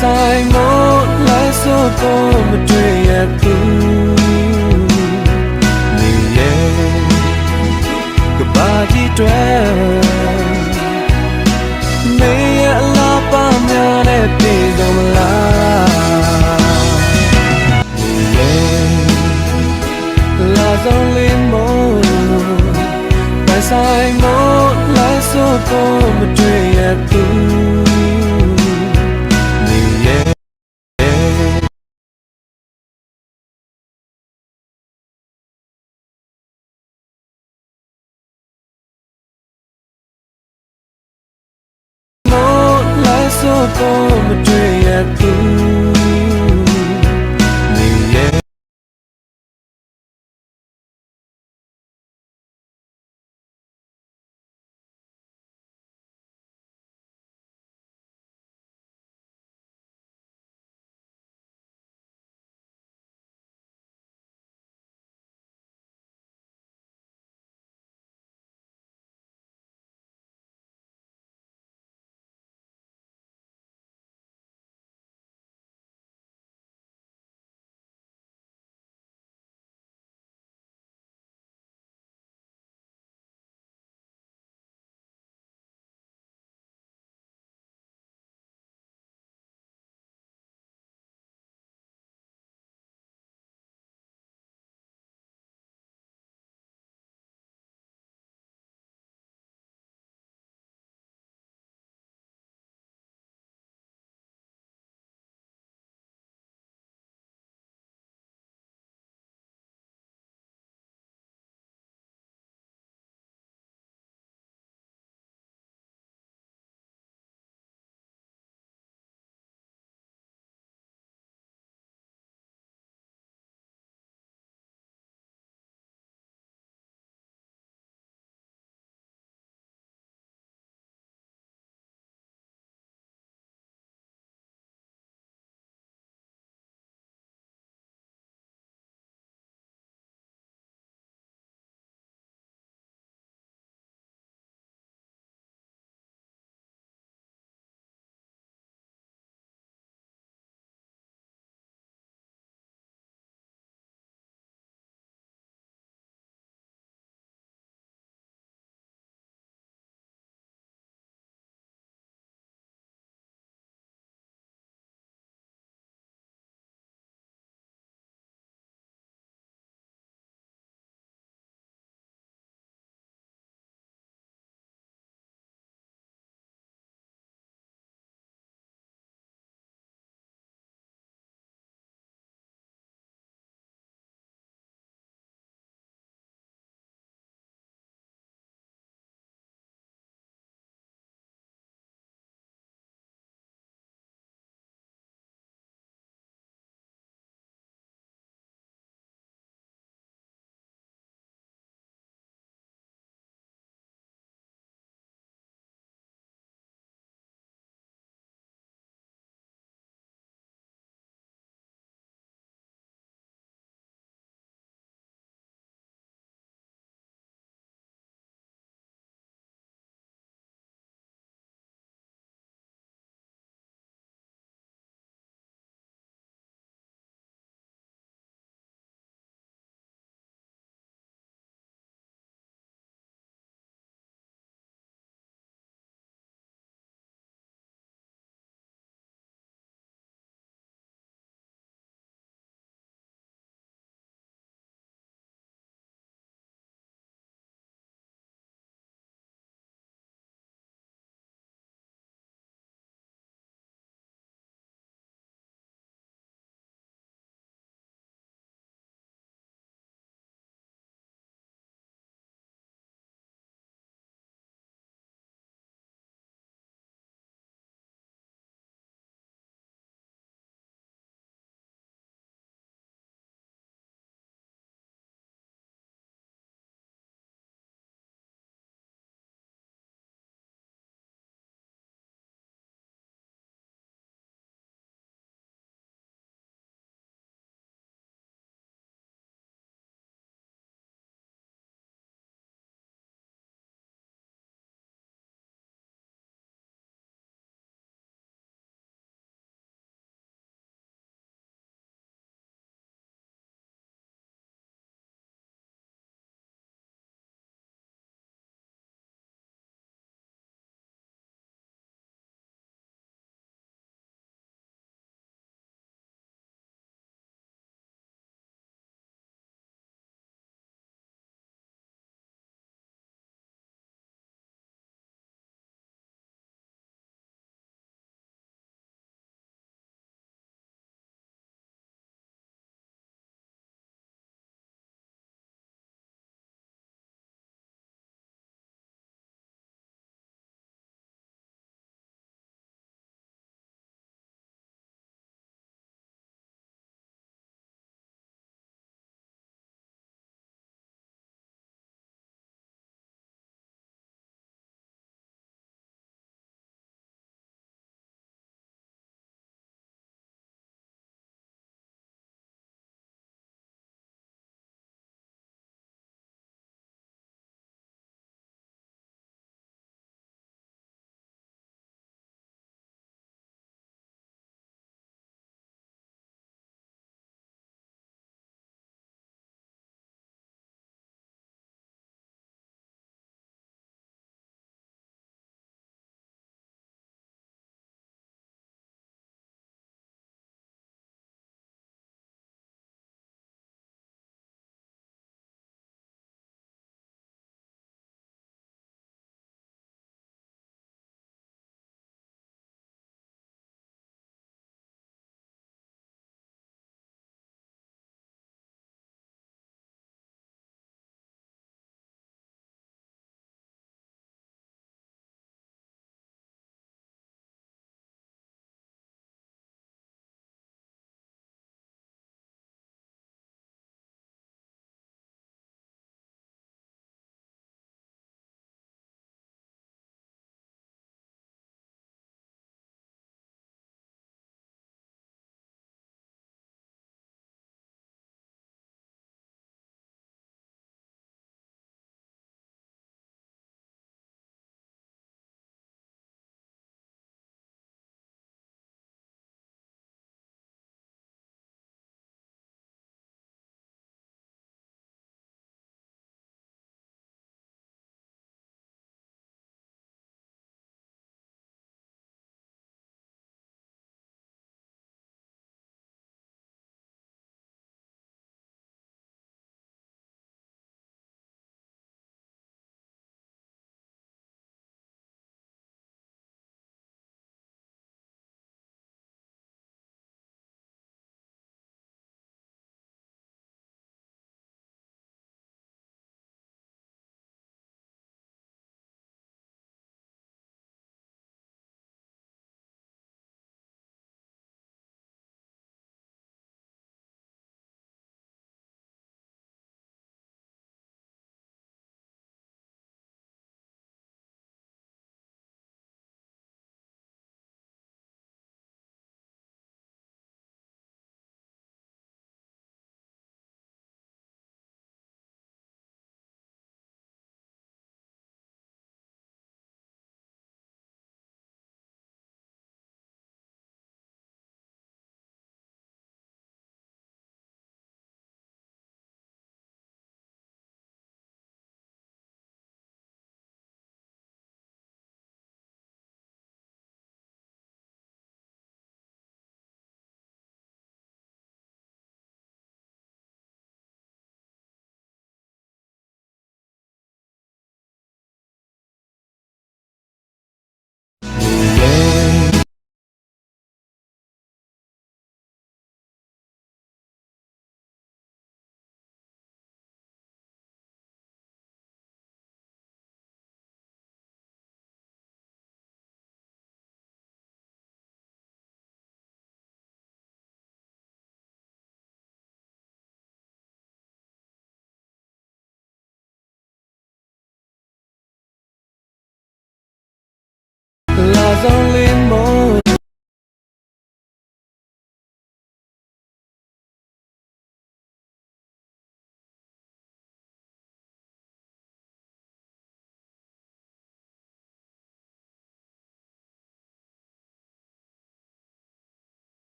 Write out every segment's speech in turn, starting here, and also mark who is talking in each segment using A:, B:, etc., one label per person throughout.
A: ဆိုင်မို့လဲဆိုတော့မတွေ့ရဘူးနေရဲ့ကဘာကြီးတွေနေရအလားပါများနဲ့ပြေဆုံးမလားနေရဲ့လာဆုံးလေးမို့လဲဆိုင်မို့လဲဆိုတော့မတွေ့ရဘူးဆိုတော့မတွေ့ရဘူး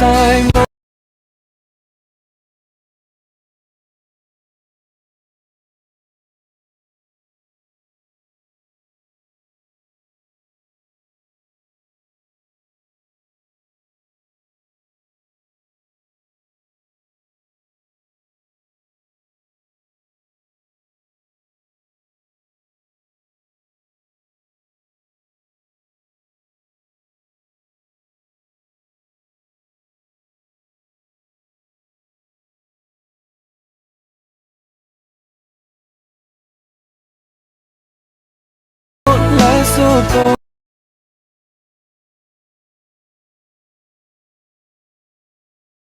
A: ဆိုင်လိုက်ဆိုတော့